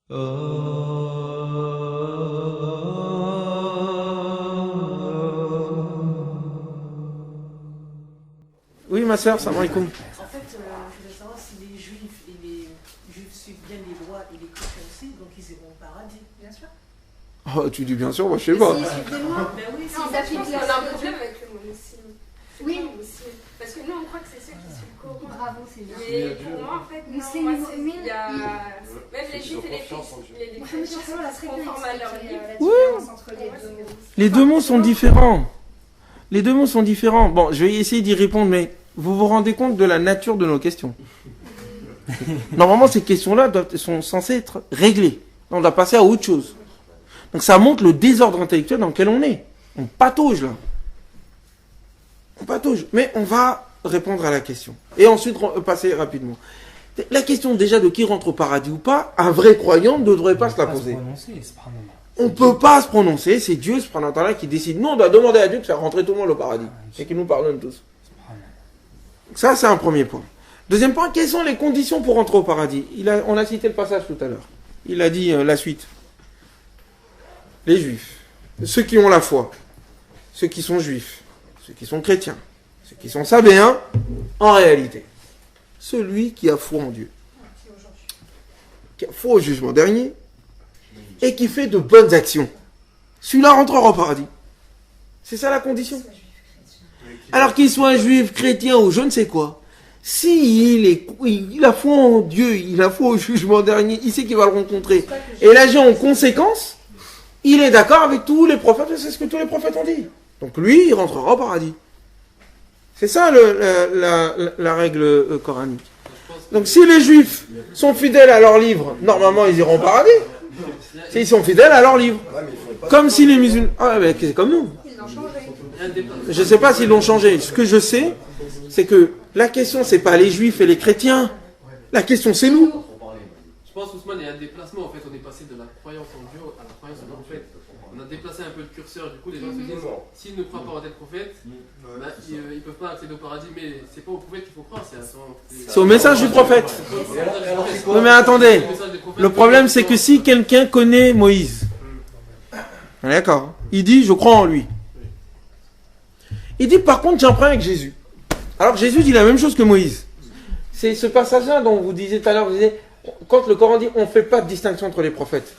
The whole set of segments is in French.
Oui, ma sœur, salam alaikum. En fait, je voulais savoir si les juifs et les juifs suivent bien les lois et les chrétiens aussi, donc ils iront au paradis. Bien sûr. Oh, tu dis bien sûr, moi je sais pas. S'ils suivent des lois, Ben oui, s'ils c'est appliquent On la a un loi. problème avec le mot musulman. Oui. Parce que nous, on croit que c'est ceux qui suivent le Coran. Bravo, c'est bien. Mais pour moi, en fait, non, Musulman, moi, c'est- il y a... musulman, Même les juifs et les chrétiens se conforment à leur livre. Les deux mots sont différents. Les deux mots sont différents. Bon, je vais essayer d'y répondre, mais vous vous rendez compte de la nature de nos questions. Normalement, ces questions-là sont censées être réglées. On doit passer à autre chose. Donc ça montre le désordre intellectuel dans lequel on est. On patauge là. On patauge. Mais on va répondre à la question. Et ensuite passer rapidement. La question déjà de qui rentre au paradis ou pas, un vrai croyant ne devrait pas se la poser. On ne peut pas se prononcer, c'est Dieu subhanahu wa ta'ala qui décide. Nous, on doit demander à Dieu de faire rentrer tout le monde au paradis. Et qu'il nous pardonne tous. Ça, c'est un premier point. Deuxième point, quelles sont les conditions pour rentrer au paradis? On a cité le passage tout à l'heure. Il a dit la suite. Les juifs, ceux qui ont la foi, ceux qui sont juifs, ceux qui sont chrétiens, ceux qui sont sabéens, en réalité, celui qui a foi en Dieu, qui a foi au jugement dernier, et qui fait de bonnes actions, celui-là rentrera au paradis. C'est ça la condition. Alors qu'il soit juif, chrétien ou je ne sais quoi, il a foi en Dieu, il a foi au jugement dernier, il sait qu'il va le rencontrer, et il agit en conséquence, il est d'accord avec tous les prophètes, et c'est ce que tous les prophètes ont dit. Donc lui, il rentrera au paradis. C'est ça la règle coranique. Donc si les juifs sont fidèles à leur livre, normalement ils iront au paradis. S'ils sont fidèles à leur livre. Comme si les musulmans... Ah, mais c'est comme nous. Ils l'ont changé. Je ne sais pas s'ils l'ont changé. Ce que je sais, c'est que la question, c'est pas les juifs et les chrétiens. La question, c'est nous. Je pense, Ousmane, il y a un déplacement. En fait, on est passé de la croyance en Dieu à la croyance en prophète. On a déplacé un peu le curseur. Du coup, les gens se disent, s'ils ne croient pas en tel prophète, bah, ils ne peuvent pas accéder au paradis. Mais c'est pas au prophète qu'il faut croire. C'est au message du prophète. Non mais attendez. Le problème, c'est que si quelqu'un connaît Moïse, d'accord, il dit, je crois en lui. Il dit, par contre, j'en prends avec Jésus. Alors Jésus dit la même chose que Moïse. C'est ce passage-là dont vous disiez tout à l'heure, vous disiez, quand le Coran dit, on ne fait pas de distinction entre les prophètes.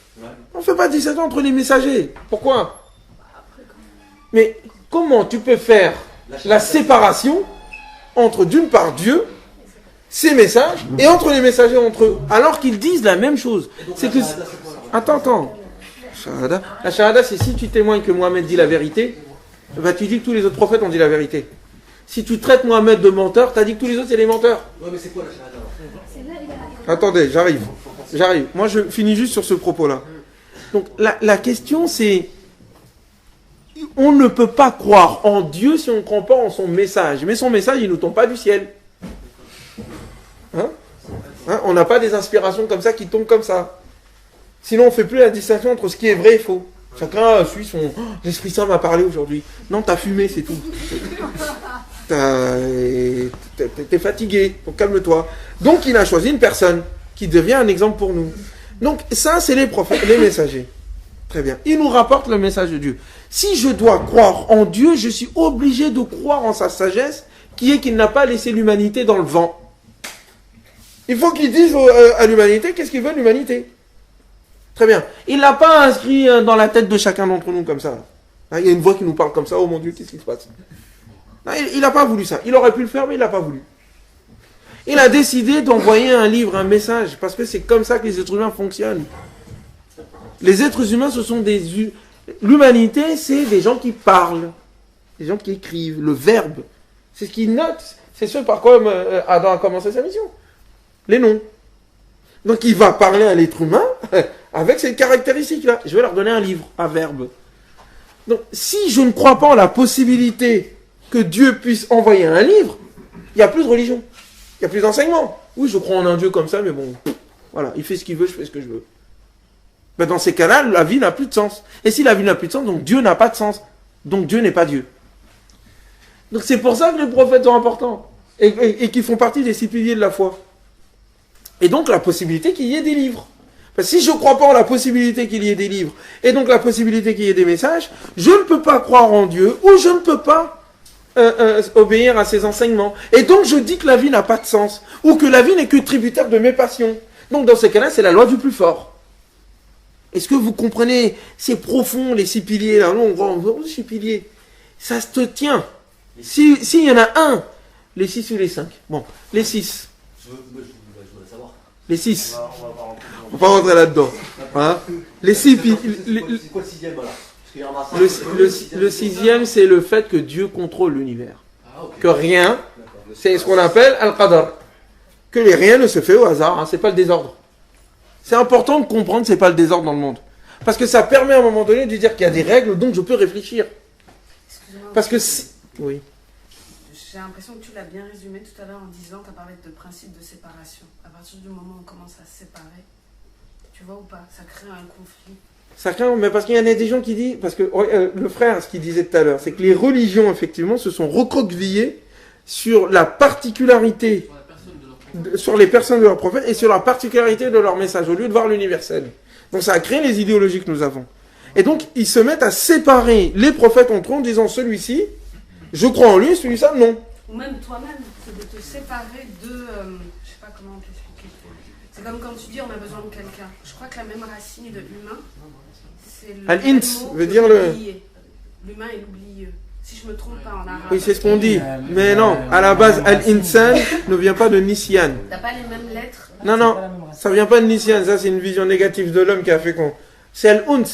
On ne fait pas de distinction entre les messagers. Pourquoi? Mais comment tu peux faire la séparation entre, d'une part, Dieu, ses messages, et entre les messagers entre eux, alors qu'ils disent la même chose? C'est que... Attends. Shahada. La shahada, c'est si tu témoignes que Mohamed dit la vérité, bah, tu dis que tous les autres prophètes ont dit la vérité. Si tu traites Mohamed de menteur, tu as dit que tous les autres c'est des menteurs. Ouais, mais c'est quoi la shahada? Attendez, j'arrive. Moi, je finis juste sur ce propos-là. Donc, la question, c'est... On ne peut pas croire en Dieu si on ne croit pas en son message. Mais son message, il ne nous tombe pas du ciel. Hein? On n'a pas des inspirations comme ça qui tombent comme ça. Sinon, on ne fait plus la distinction entre ce qui est vrai et faux. Chacun suit son... Oh, l'Esprit Saint m'a parlé aujourd'hui. Non, t'as fumé, c'est tout. T'es fatigué, donc calme-toi. Donc, il a choisi une personne qui devient un exemple pour nous. Donc, ça, c'est les prophètes, les messagers. Très bien. Il nous rapporte le message de Dieu. Si je dois croire en Dieu, je suis obligé de croire en sa sagesse, qui est qu'il n'a pas laissé l'humanité dans le vent. Il faut qu'il dise à l'humanité qu'est-ce qu'il veut l'humanité. Très bien. Il ne l'a pas inscrit dans la tête de chacun d'entre nous comme ça. Il y a une voix qui nous parle comme ça. Oh mon Dieu, qu'est-ce qui se passe? Non, il n'a pas voulu ça. Il aurait pu le faire, mais il n'a pas voulu. Il a décidé d'envoyer un livre, un message, parce que c'est comme ça que les êtres humains fonctionnent. Les êtres humains, ce sont des... L'humanité, c'est des gens qui parlent, des gens qui écrivent, le verbe. C'est ce qu'ils notent. C'est ce par quoi Adam a commencé sa mission. Les noms. Donc il va parler à l'être humain avec ces caractéristiques-là. Je vais leur donner un livre, un verbe. Donc si je ne crois pas en la possibilité que Dieu puisse envoyer un livre, il n'y a plus de religion. Il n'y a plus d'enseignement. Oui, je crois en un Dieu comme ça, mais bon, voilà, il fait ce qu'il veut, je fais ce que je veux. Mais dans ces cas-là, la vie n'a plus de sens. Et si la vie n'a plus de sens, donc Dieu n'a pas de sens. Donc Dieu n'est pas Dieu. Donc c'est pour ça que les prophètes sont importants. Et qu'ils font partie des 6 piliers de la foi. Et donc la possibilité qu'il y ait des livres. Parce que si je ne crois pas en la possibilité qu'il y ait des livres, et donc la possibilité qu'il y ait des messages, je ne peux pas croire en Dieu, ou je ne peux pas obéir à ses enseignements. Et donc je dis que la vie n'a pas de sens, ou que la vie n'est que tributaire de mes passions. Donc dans ces cas-là, c'est la loi du plus fort. Est-ce que vous comprenez? C'est profond, les 6 piliers, là. On voit 6 piliers. Ça se tient. S'il y en a un, les 6 ou les 5. Bon, les 6. Je voudrais savoir. Les 6. On va pas rentrer là-dedans. Hein, les 6 piliers. C'est quoi le 6e là? Le 6e, c'est le fait que Dieu contrôle l'univers. Que rien, c'est ce qu'on appelle Al-Qadar. Que les rien ne se fait au hasard, hein, c'est pas le désordre. C'est important de comprendre que c'est pas le désordre dans le monde. Parce que ça permet à un moment donné de dire qu'il y a des règles, donc je peux réfléchir. Excusez-moi. Parce que si... Oui. J'ai l'impression que tu l'as bien résumé tout à l'heure en disant, tu as parlé de principe de séparation. À partir du moment où on commence à se séparer, tu vois ou pas, ça crée un conflit. Ça craint, mais parce qu'il y en a des gens qui disent, parce que le frère, ce qu'il disait tout à l'heure, c'est que les religions, effectivement, se sont recroquevillées sur la particularité, sur les personnes de leurs prophètes et sur la particularité de leur message, au lieu de voir l'universel. Donc ça a créé les idéologies que nous avons. Et donc, ils se mettent à séparer les prophètes entre eux en disant, celui-ci, je crois en lui, celui-là, non. Ou même toi-même, c'est de te séparer de... je sais pas comment t'expliquer. C'est comme quand tu dis on a besoin de quelqu'un. Je crois que la même racine de humain, c'est le Al-int mot veut que dire l'oublié. L'humain est l'oublieux. Si je me trompe pas en arabe. Oui, c'est ce qu'on dit. Mais non, à la base, Al-Insan ne vient pas de Nisyan. T'as pas les mêmes lettres. Non, non, ça vient pas de Nisyan. Ça, c'est une vision négative de l'homme qui a fait con. C'est Al-Uns.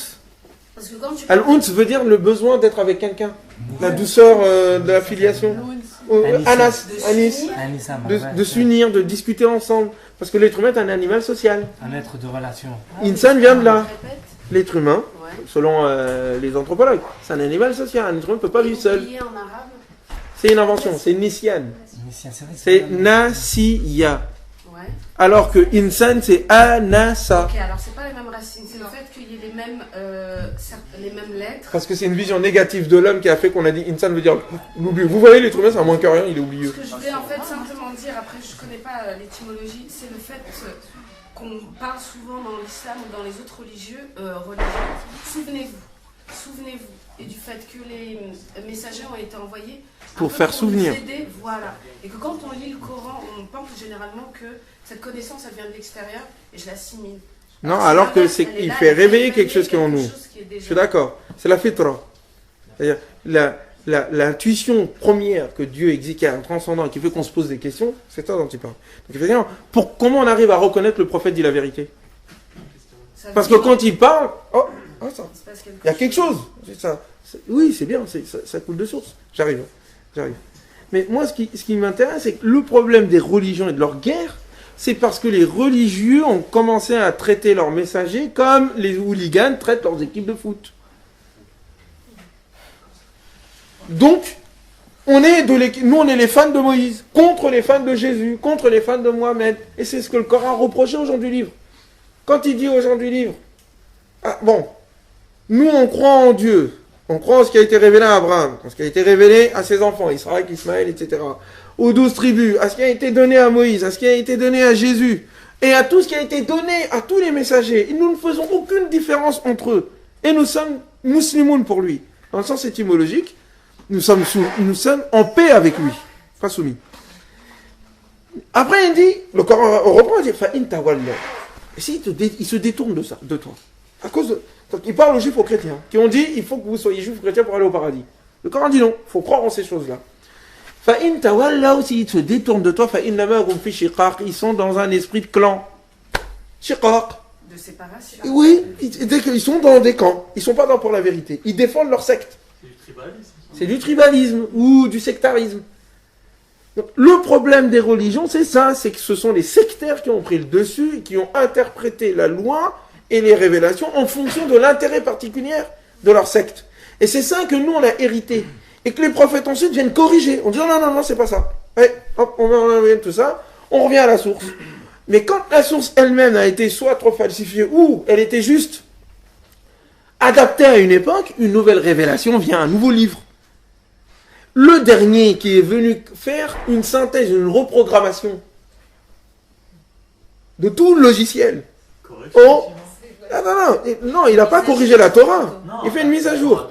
Parce que quand tu Al-Uns veut dire le besoin d'être avec quelqu'un. La douceur de la filiation. Anas, Anis. De s'unir, de discuter ensemble. Parce que l'être humain est un animal social. Un être de relation. Insan vient de là. répètes, L'être humain, ouais. selon les anthropologues, c'est un animal social. Un être humain ne peut pas vivre seul. Oublié en arabe. C'est une invention, c'est Nisyan. C'est Nasiya. Ouais. Alors que Insan, c'est Anasa. Ok, alors c'est pas les mêmes racines. C'est le fait qu'il y ait les mêmes lettres. Parce que c'est une vision négative de l'homme qui a fait qu'on a dit Insan veut dire l'oubli. Vous voyez, l'être humain, c'est un moins que rien, il est Ce oublieux. que je voulais en fait simplement dire, après je connais pas l'étymologie, c'est le fait qu'on parle souvent dans l'islam ou dans les autres religions. Souvenez-vous. Et du fait que les messagers ont été envoyés Pour faire souvenir. nous aider, voilà. Et que quand on lit le Coran, on pense généralement que cette connaissance, elle vient de l'extérieur et je l'assimile. Non, alors que c'est qu'il fait réveiller quelque chose qui est en nous. Je suis d'accord. C'est la fitra. C'est-à-dire l'intuition première que Dieu existe, qui est un transcendant et qui fait qu'on se pose des questions, c'est ça dont il parle. Donc effectivement, comment on arrive à reconnaître le prophète dit la vérité? Parce que quand il parle, il y a quelque chose. C'est ça. Oui, c'est bien, ça coule de source. J'arrive. Mais moi, ce qui m'intéresse, c'est que le problème des religions et de leur guerre, c'est parce que les religieux ont commencé à traiter leurs messagers comme les hooligans traitent leurs équipes de foot. Donc, nous on est les fans de Moïse, contre les fans de Jésus, contre les fans de Mohamed. Et c'est ce que le Coran reprochait aux gens du livre. Quand il dit aux gens du livre, nous on croit en Dieu, on croit en ce qui a été révélé à Abraham, en ce qui a été révélé à ses enfants, Israël, Ismaël, etc., aux 12 tribus, à ce qui a été donné à Moïse, à ce qui a été donné à Jésus, et à tout ce qui a été donné à tous les messagers. Et nous ne faisons aucune différence entre eux. Et nous sommes musulmans pour lui. Dans le sens étymologique, nous sommes en paix avec lui, pas soumis. Après, il dit, le Coran reprend, il dit, fa'in tawalla. Et si il se détourne de ça, de toi, à cause de... Donc, il parle aux juifs, aux chrétiens, qui ont dit, il faut que vous soyez juifs ou chrétiens pour aller au paradis. Le Coran dit non, il faut croire en ces choses-là. Fa'in tawalla, aussi, ils se détournent de toi, fa'in hum fi shiqaq, ils sont dans un esprit de clan. Shiqaq. De séparation. Oui, ils sont dans des camps, ils ne sont pas dans pour la vérité. Ils défendent leur secte. C'est du tribalisme ou du sectarisme. Donc, le problème des religions, c'est ça, c'est que ce sont les sectaires qui ont pris le dessus et qui ont interprété la loi et les révélations en fonction de l'intérêt particulier de leur secte. Et c'est ça que nous, on a hérité. Et que les prophètes ensuite viennent corriger. On dit non, c'est pas ça. Allez, hop, on revient tout ça, on revient à la source. Mais quand la source elle-même a été soit trop falsifiée ou elle était juste adaptée à une époque, une nouvelle révélation vient, un nouveau livre. Le dernier qui est venu faire une synthèse, une reprogrammation de tout le logiciel. Non, il n'a pas corrigé la Torah. Il fait une mise à jour.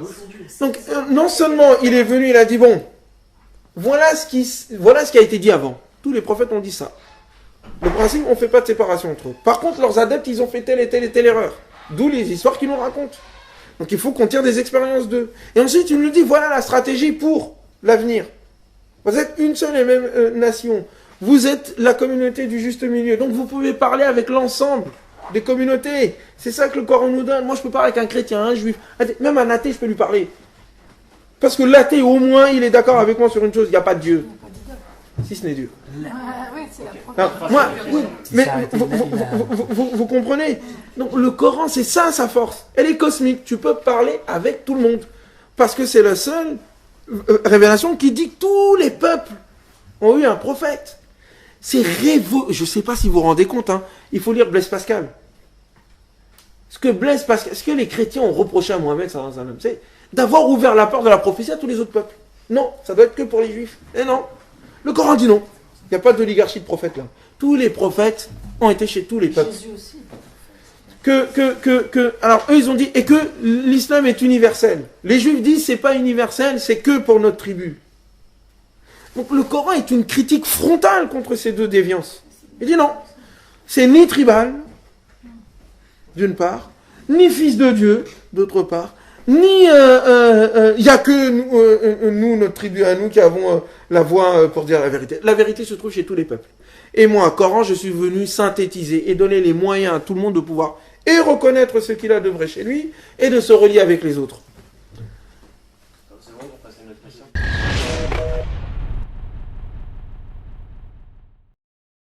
Donc, non seulement il est venu, il a dit, bon, voilà ce qui a été dit avant. Tous les prophètes ont dit ça. Le principe, on ne fait pas de séparation entre eux. Par contre, leurs adeptes, ils ont fait telle et telle et telle erreur. D'où les histoires qu'ils nous racontent. Donc il faut qu'on tire des expériences d'eux. Et ensuite, il nous dit, voilà la stratégie pour l'avenir. Vous êtes une seule et même nation. Vous êtes la communauté du juste milieu. Donc vous pouvez parler avec l'ensemble des communautés. C'est ça que le Coran nous donne. Moi, je peux parler avec un chrétien, un juif, même un athée, je peux lui parler. Parce que l'athée, au moins, il est d'accord avec moi sur une chose, il n'y a pas de Dieu. Si ce n'est Dieu. Oui, c'est la Alors, moi, oui, mais vous comprenez. Donc le Coran, c'est ça sa force. Elle est cosmique. Tu peux parler avec tout le monde. Parce que c'est la seule révélation qui dit que tous les peuples ont eu un prophète. C'est je ne sais pas si vous vous rendez compte, hein. Il faut lire Blaise Pascal. Ce que les chrétiens ont reproché à Mohammed, c'est d'avoir ouvert la porte de la prophétie à tous les autres peuples. Non, ça doit être que pour les juifs. Et non. Le Coran dit non. Il n'y a pas d'oligarchie de prophètes là. Tous les prophètes ont été chez tous les peuples. Jésus aussi. Alors eux ils ont dit, et que l'islam est universel. Les juifs disent c'est pas universel, c'est que pour notre tribu. Donc le Coran est une critique frontale contre ces deux déviances. Il dit non, c'est ni tribal, d'une part, ni fils de Dieu, d'autre part, ni il n'y a que nous, notre tribu à nous, qui avons la voix pour dire la vérité. La vérité se trouve chez tous les peuples. Et moi, Coran, je suis venu synthétiser et donner les moyens à tout le monde de pouvoir et reconnaître ce qu'il a de vrai chez lui et de se relier avec les autres.